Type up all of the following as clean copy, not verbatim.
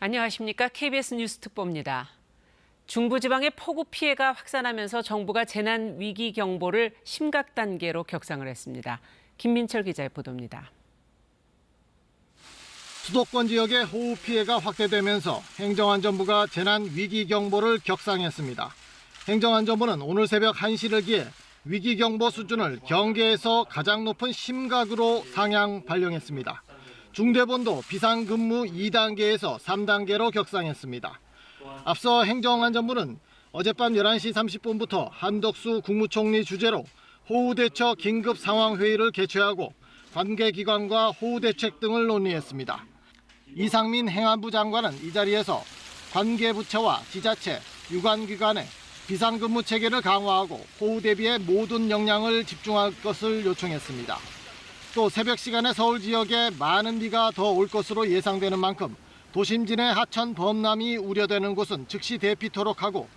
안녕하십니까. KBS 뉴스 특보입니다. 중부지방의 폭우 피해가 확산하면서 정부가 재난 위기 경보를 심각 단계로 격상을 했습니다. 김민철 기자의 보도입니다. 수도권 지역의 호우 피해가 확대되면서 행정안전부가 재난 위기 경보를 격상했습니다. 행정안전부는 오늘 새벽 1시를 기해 위기 경보 수준을 경계에서 가장 높은 심각으로 상향 발령했습니다. 중대본도 비상근무 2단계에서 3단계로 격상했습니다. 앞서 행정안전부는 어젯밤 11시 30분부터 한덕수 국무총리 주재로 호우대처 긴급상황회의를 개최하고 관계기관과 호우대책 등을 논의했습니다. 이상민 행안부 장관은 이 자리에서 관계부처와 지자체, 유관기관에 비상근무 체계를 강화하고 호우 대비에 모든 역량을 집중할 것을 요청했습니다. 또 새벽 시간에 서울 지역에 많은 비가 더 올 것으로 예상되는 만큼 도심진의 하천 범람이 우려되는 곳은 즉시 대피토록 하고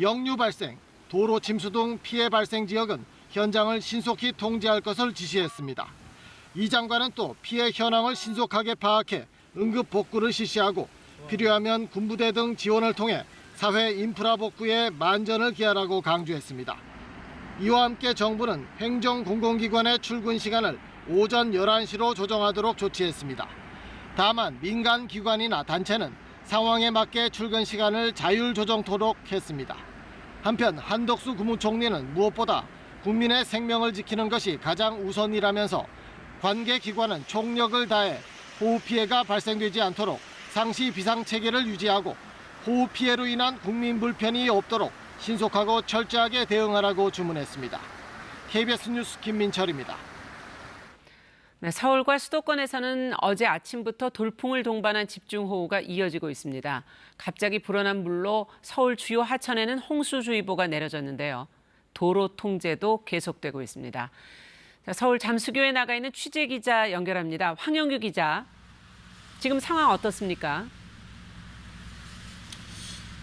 역류 발생, 도로 침수 등 피해 발생 지역은 현장을 신속히 통제할 것을 지시했습니다. 이 장관은 또 피해 현황을 신속하게 파악해 응급 복구를 실시하고 필요하면 군부대 등 지원을 통해 사회 인프라 복구에 만전을 기하라고 강조했습니다. 이와 함께 정부는 행정공공기관의 출근 시간을 오전 11시로 조정하도록 조치했습니다. 다만 민간기관이나 단체는 상황에 맞게 출근 시간을 자율 조정토록 했습니다. 한편 한덕수 국무총리는 무엇보다 국민의 생명을 지키는 것이 가장 우선이라면서 관계기관은 총력을 다해 호우 피해가 발생되지 않도록 상시 비상체계를 유지하고 호우 피해로 인한 국민 불편이 없도록 신속하고 철저하게 대응하라고 주문했습니다. KBS 뉴스 김민철입니다. 네, 서울과 수도권에서는 어제 아침부터 돌풍을 동반한 집중호우가 이어지고 있습니다. 갑자기 불어난 물로 서울 주요 하천에는 홍수주의보가 내려졌는데요. 도로 통제도 계속되고 있습니다. 자, 서울 잠수교에 나가 있는 취재기자 연결합니다. 황영규 기자, 지금 상황 어떻습니까?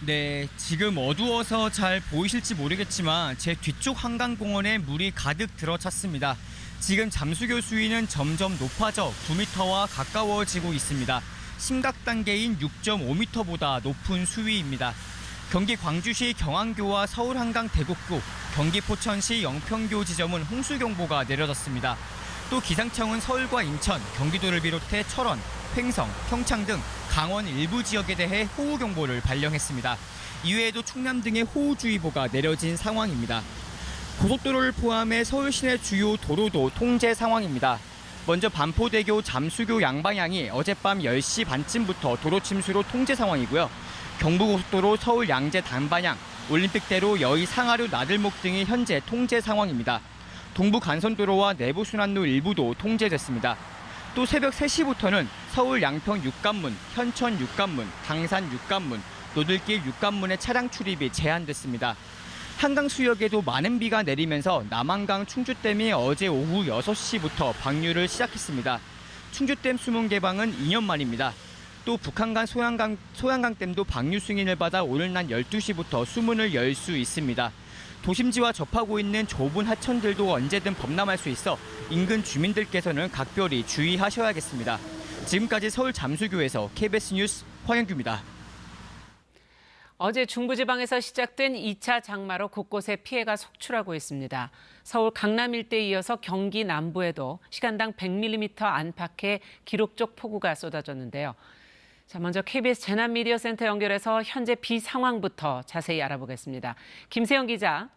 네, 지금 어두워서 잘 보이실지 모르겠지만 제 뒤쪽 한강공원에 물이 가득 들어찼습니다. 지금 잠수교 수위는 점점 높아져 9m와 가까워지고 있습니다. 심각 단계인 6.5m보다 높은 수위입니다. 경기 광주시 경안교와 서울 한강 대곡구, 경기 포천시 영평교 지점은 홍수경보가 내려졌습니다. 또 기상청은 서울과 인천, 경기도를 비롯해 철원, 횡성, 평창 등 강원 일부 지역에 대해 호우경보를 발령했습니다. 이외에도 충남 등의 호우주의보가 내려진 상황입니다. 고속도로를 포함해 서울 시내 주요 도로도 통제 상황입니다. 먼저 반포대교 잠수교 양방향이 어젯밤 10시 반쯤부터 도로 침수로 통제 상황이고요. 경부고속도로 서울 양재 단방향, 올림픽대로 여의 상하류 나들목 등이 현재 통제 상황입니다. 동부 간선도로와 내부순환로 일부도 통제됐습니다. 또 새벽 3시부터는 서울 양평 육관문, 현천 육관문, 당산 육관문, 노들길 육관문의 차량 출입이 제한됐습니다. 한강 수역에도 많은 비가 내리면서 남한강 충주댐이 어제 오후 6시부터 방류를 시작했습니다. 충주댐 수문 개방은 2년 만입니다. 또 북한간 소양강댐도 방류 승인을 받아 오늘 낮 12시부터 수문을 열 수 있습니다. 도심지와 접하고 있는 좁은 하천들도 언제든 범람할 수 있어 인근 주민들께서는 각별히 주의하셔야겠습니다. 지금까지 서울 잠수교에서 KBS 뉴스 황영규입니다. 어제 중부지방에서 시작된 2차 장마로 곳곳에 피해가 속출하고 있습니다. 서울 강남 일대에 이어서 경기 남부에도 시간당 100mm 안팎의 기록적 폭우가 쏟아졌는데요. 자, 먼저 KBS 재난미디어센터 연결해서 현재 비 상황부터 자세히 알아보겠습니다. 김세영 기자.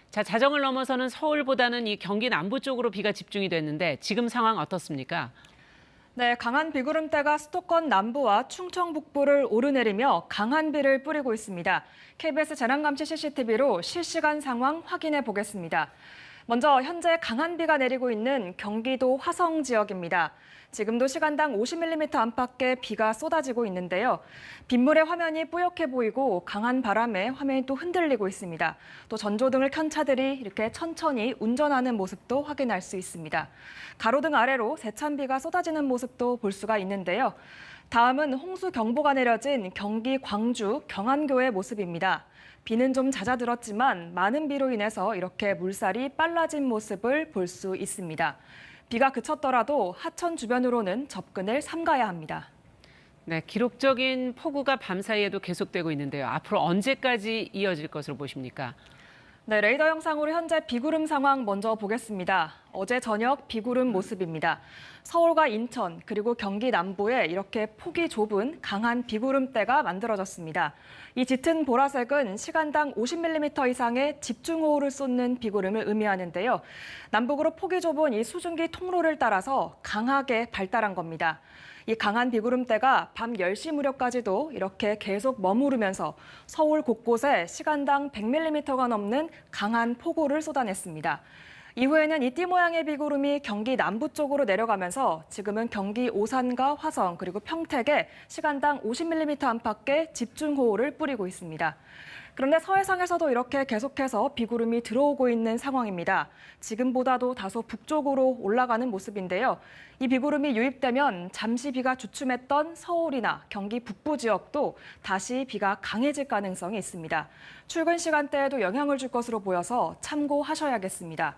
자, 자정을 넘어서는 서울보다는 이 경기 남부 쪽으로 비가 집중이 됐는데 지금 상황 어떻습니까? 네, 강한 비구름대가 수도권 남부와 충청 북부를 오르내리며 강한 비를 뿌리고 있습니다. KBS 재난감시 CCTV로 실시간 상황 확인해 보겠습니다. 먼저 현재 강한 비가 내리고 있는 경기도 화성 지역입니다. 지금도 시간당 50mm 안팎의 비가 쏟아지고 있는데요. 빗물의 화면이 뿌옇게 보이고 강한 바람에 화면이 또 흔들리고 있습니다. 또 전조등을 켠 차들이 이렇게 천천히 운전하는 모습도 확인할 수 있습니다. 가로등 아래로 세찬 비가 쏟아지는 모습도 볼 수가 있는데요. 다음은 홍수경보가 내려진 경기 광주 경안교의 모습입니다. 비는 좀 잦아들었지만 많은 비로 인해서 이렇게 물살이 빨라진 모습을 볼 수 있습니다. 비가 그쳤더라도 하천 주변으로는 접근을 삼가야 합니다. 네, 기록적인 폭우가 밤사이에도 계속되고 있는데요. 앞으로 언제까지 이어질 것으로 보십니까? 네, 레이더 영상으로 현재 비구름 상황 먼저 보겠습니다. 어제 저녁 비구름 모습입니다. 서울과 인천 그리고 경기 남부에 이렇게 폭이 좁은 강한 비구름대가 만들어졌습니다. 이 짙은 보라색은 시간당 50mm 이상의 집중호우를 쏟는 비구름을 의미하는데요. 남북으로 폭이 좁은 이 수증기 통로를 따라서 강하게 발달한 겁니다. 이 강한 비구름대가 밤 10시 무렵까지도 이렇게 계속 머무르면서 서울 곳곳에 시간당 100mm가 넘는 강한 폭우를 쏟아냈습니다. 이후에는 이 띠 모양의 비구름이 경기 남부 쪽으로 내려가면서 지금은 경기 오산과 화성 그리고 평택에 시간당 50mm 안팎의 집중호우를 뿌리고 있습니다. 그런데 서해상에서도 이렇게 계속해서 비구름이 들어오고 있는 상황입니다. 지금보다도 다소 북쪽으로 올라가는 모습인데요. 이 비구름이 유입되면 잠시 비가 주춤했던 서울이나 경기 북부 지역도 다시 비가 강해질 가능성이 있습니다. 출근 시간대에도 영향을 줄 것으로 보여서 참고하셔야겠습니다.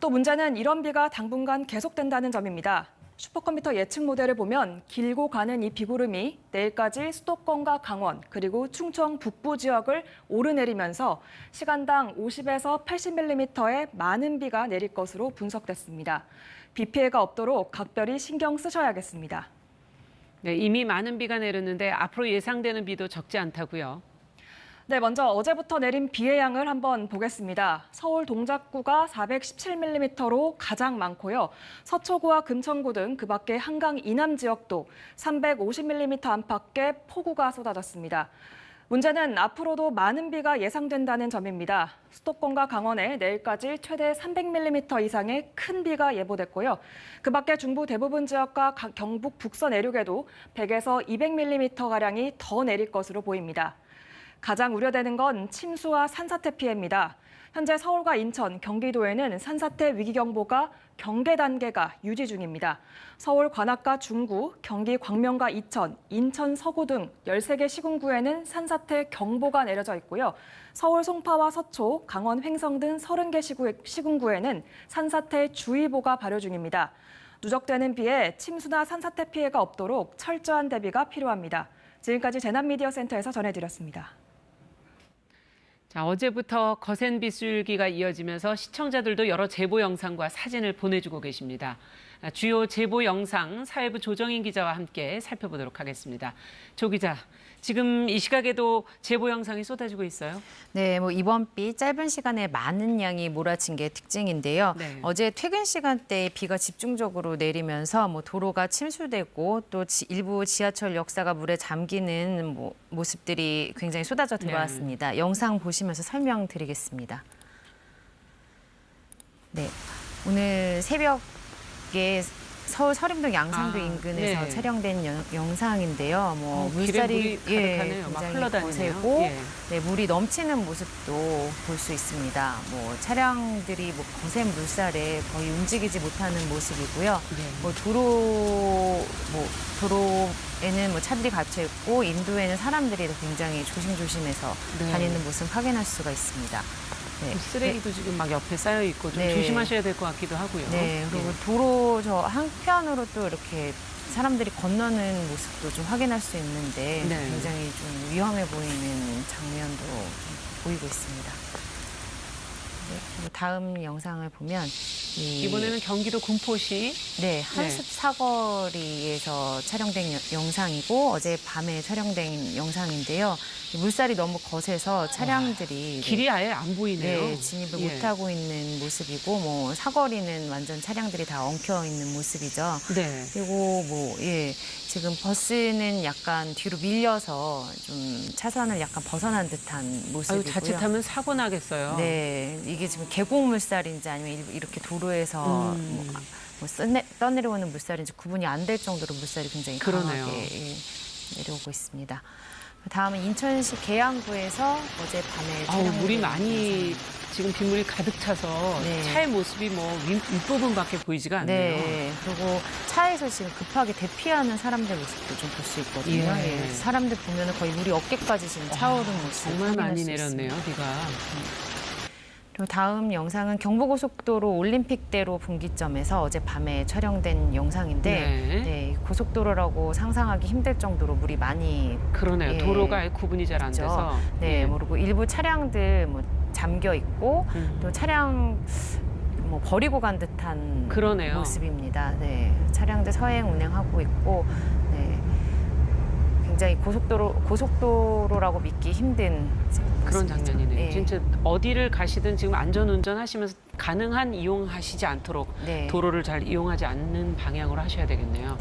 또 문제는 이런 비가 당분간 계속된다는 점입니다. 슈퍼컴퓨터 예측 모델을 보면 길고 가는 이 비구름이 내일까지 수도권과 강원 그리고 충청 북부 지역을 오르내리면서 시간당 50에서 80mm의 많은 비가 내릴 것으로 분석됐습니다. 비 피해가 없도록 각별히 신경 쓰셔야겠습니다. 네, 이미 많은 비가 내렸는데 앞으로 예상되는 비도 적지 않다고요. 네, 먼저 어제부터 내린 비의 양을 한번 보겠습니다. 서울 동작구가 417mm로 가장 많고요. 서초구와 금천구 등 그 밖에 한강 이남 지역도 350mm 안팎의 폭우가 쏟아졌습니다. 문제는 앞으로도 많은 비가 예상된다는 점입니다. 수도권과 강원에 내일까지 최대 300mm 이상의 큰 비가 예보됐고요. 그 밖에 중부 대부분 지역과 경북 북서 내륙에도 100에서 200mm가량이 더 내릴 것으로 보입니다. 가장 우려되는 건 침수와 산사태 피해입니다. 현재 서울과 인천, 경기도에는 산사태 위기경보가 경계 단계가 유지 중입니다. 서울 관악과 중구, 경기 광명과 이천, 인천 서구 등 13개 시군구에는 산사태 경보가 내려져 있고요. 서울 송파와 서초, 강원 횡성 등 30개 시군구에는 산사태 주의보가 발효 중입니다. 누적되는 비에 침수나 산사태 피해가 없도록 철저한 대비가 필요합니다. 지금까지 재난미디어센터에서 전해드렸습니다. 자, 어제부터 거센 빗줄기가 이어지면서 시청자들도 여러 제보 영상과 사진을 보내주고 계십니다. 주요 제보 영상 사회부 조정인 기자와 함께 살펴보도록 하겠습니다. 조 기자, 지금 이 시각에도 제보 영상이 쏟아지고 있어요? 네, 이번 비 짧은 시간에 많은 양이 몰아친 게 특징인데요. 네. 어제 퇴근 시간대에 비가 집중적으로 내리면서 도로가 침수되고 또 일부 지하철 역사가 물에 잠기는 모습들이 굉장히 쏟아져 들어왔습니다. 네. 영상 보시면서 설명드리겠습니다. 네, 오늘 새벽에 서울 서림동 양상도 인근에서 네. 촬영된 영상인데요. 물살이 예, 가득하네요. 막 굉장히 흘러다니네요. 거세고 예. 네, 물이 넘치는 모습도 볼 수 있습니다. 차량들이 거센 물살에 거의 움직이지 못하는 모습이고요. 네. 도로에는 차들이 갇혀 있고 인도에는 사람들이 굉장히 조심조심해서 네. 다니는 모습 확인할 수가 있습니다. 네. 쓰레기도 지금 막 옆에 쌓여 있고 좀 네. 조심하셔야 될 것 같기도 하고요. 네, 그리고 예. 도로 저 한편으로 또 이렇게 사람들이 건너는 모습도 좀 확인할 수 있는데 네. 굉장히 좀 위험해 보이는 장면도 좀 보이고 있습니다. 네, 그리고 다음 영상을 보면 이번에는 경기도 군포시 네, 한숲 사거리에서 촬영된 영상이고 어제 밤에 촬영된 영상인데요. 물살이 너무 거세서 차량들이 길이 아예 안 보이네요. 네, 진입을 예. 못하고 있는 모습이고 사거리는 완전 차량들이 다 엉켜 있는 모습이죠. 네. 그리고 지금 버스는 약간 뒤로 밀려서 좀 차선을 약간 벗어난 듯한 모습이고요. 자칫하면 사고 나겠어요. 네, 이게 지금 계곡 물살인지 아니면 이렇게 도로에서 떠내려오는 물살인지 구분이 안 될 정도로 물살이 굉장히 그러네요. 강하게 내려오고 있습니다. 다음은 인천시 계양구에서 어제 밤에 물이 촬영된 많이 지금 빗물이 가득 차서 네. 차의 모습이 윗부분밖에 보이지가 않네요. 네, 그리고 차에서 지금 급하게 대피하는 사람들 모습도 좀 볼 수 있거든요. 예. 예, 사람들 보면 거의 물이 어깨까지 지금 차오른 모습 정말 확인할 많이 수 내렸네요, 있습니다. 비가. 그리고 다음 영상은 경부고속도로 올림픽대로 분기점에서 어젯밤에 촬영된 영상인데 네. 네, 고속도로라고 상상하기 힘들 정도로 물이 많이 그러네요. 예, 도로가 아예 구분이 잘 안 있죠. 돼서. 네, 예. 모르고 일부 차량들 뭐 잠겨 있고 또 차량 뭐 버리고 간 듯한 그러네요. 모습입니다. 네, 차량들 서행 운행하고 있고 네, 굉장히 고속도로라고 믿기 힘든 그런 모습이죠. 장면이네요. 네. 진짜 어디를 가시든 지금 안전운전 하시면서 가능한 이용하시지 않도록 네. 도로를 잘 이용하지 않는 방향으로 하셔야 되겠네요.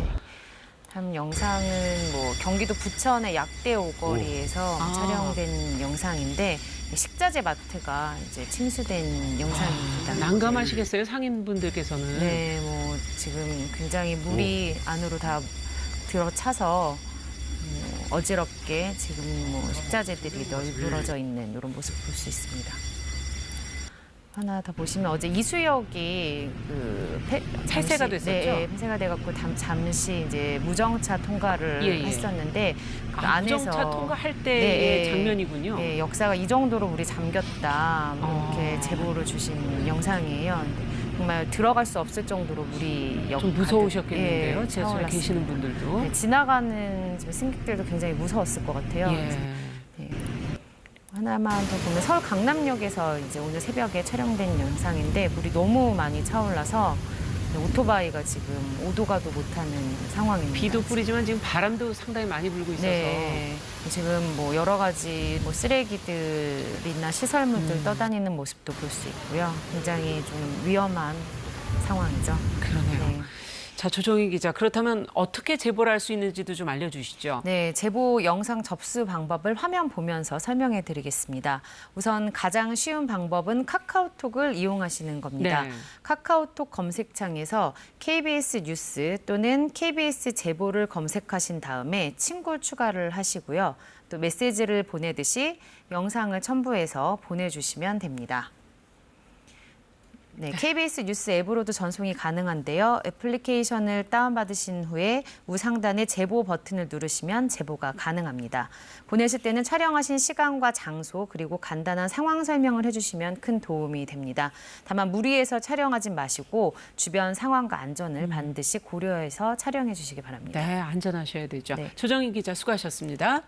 다음 영상은 뭐 경기도 부천의 약대 오거리에서 아. 촬영된 영상인데 식자재 마트가 이제 침수된 영상입니다. 난감하시겠어요, 상인분들께서는. 네, 뭐 지금 굉장히 물이 안으로 다 들어차서 어지럽게 지금 뭐 식자재들이 널브러져 있는 이런 모습 볼 수 있습니다. 하나 더 보시면 어제 이수역이 폐쇄가 됐었죠? 네, 폐쇄가 돼갖고 잠시 이제 무정차 통과를 예, 예. 했었는데 그 안에서 무정차 통과할 때의 네, 장면이군요. 네, 역사가 이 정도로 물이 잠겼다 이렇게 제보를 주신 영상이에요. 근데 정말 들어갈 수 없을 정도로 물이 좀 무서우셨겠는데요, 예, 지하철에 차올랐습니다. 계시는 분들도. 네, 지나가는 지금 승객들도 굉장히 무서웠을 것 같아요. 예. 네. 하나만 더 보면 서울 강남역에서 이제 오늘 새벽에 촬영된 영상인데 물이 너무 많이 차올라서 오토바이가 지금 오도 가도 못하는 상황입니다. 비도 뿌리지만 지금 바람도 상당히 많이 불고 있어서. 네. 지금 뭐 여러 가지 뭐 쓰레기들이나 시설물들 떠다니는 모습도 볼 수 있고요. 굉장히 좀 위험한 상황이죠. 그러네요. 네. 자, 조정희 기자, 그렇다면 어떻게 제보를 할 수 있는지도 좀 알려주시죠. 네, 제보 영상 접수 방법을 화면 보면서 설명해 드리겠습니다. 우선 가장 쉬운 방법은 카카오톡을 이용하시는 겁니다. 네. 카카오톡 검색창에서 KBS 뉴스 또는 KBS 제보를 검색하신 다음에 친구 추가를 하시고요. 또 메시지를 보내듯이 영상을 첨부해서 보내주시면 됩니다. 네, KBS 뉴스 앱으로도 전송이 가능한데요. 애플리케이션을 다운받으신 후에 우상단의 제보 버튼을 누르시면 제보가 가능합니다. 보내실 때는 촬영하신 시간과 장소 그리고 간단한 상황 설명을 해주시면 큰 도움이 됩니다. 다만 무리해서 촬영하지 마시고 주변 상황과 안전을 반드시 고려해서 촬영해 주시기 바랍니다. 네, 안전하셔야 되죠. 네. 조정희 기자 수고하셨습니다.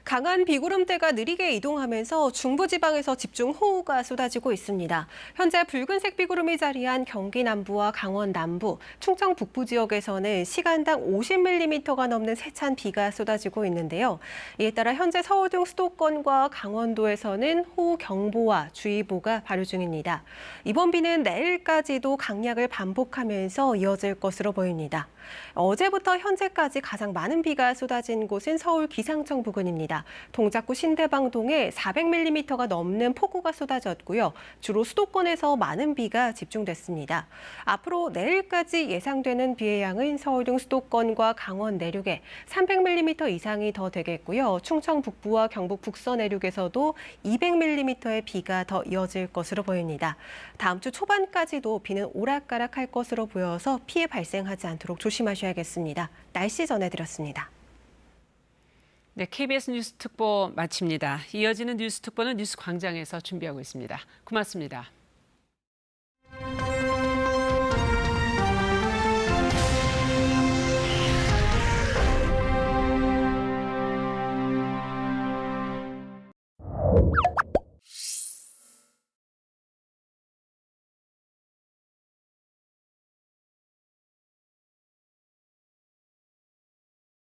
강한 비구름대가 느리게 이동하면서 중부지방에서 집중호우가 쏟아지고 있습니다. 현재 붉은색 비구름이 자리한 경기 남부와 강원 남부, 충청 북부 지역에서는 시간당 50mm가 넘는 세찬 비가 쏟아지고 있는데요. 이에 따라 현재 서울 등 수도권과 강원도에서는 호우경보와 주의보가 발효 중입니다. 이번 비는 내일까지도 강약을 반복하면서 이어질 것으로 보입니다. 어제부터 현재까지 가장 많은 비가 쏟아진 곳은 서울 기상청 부근입니다. 동작구 신대방동에 400mm가 넘는 폭우가 쏟아졌고요. 주로 수도권에서 많은 비가 집중됐습니다. 앞으로 내일까지 예상되는 비의 양은 서울 등 수도권과 강원 내륙에 300mm 이상이 더 되겠고요. 충청 북부와 경북 북서 내륙에서도 200mm의 비가 더 이어질 것으로 보입니다. 다음 주 초반까지도 비는 오락가락할 것으로 보여서 피해 발생하지 않도록 조심하셔야겠습니다. 날씨 전해드렸습니다. 네, KBS 뉴스 특보 마칩니다. 이어지는 뉴스 특보는 뉴스 광장에서 준비하고 있습니다. 고맙습니다.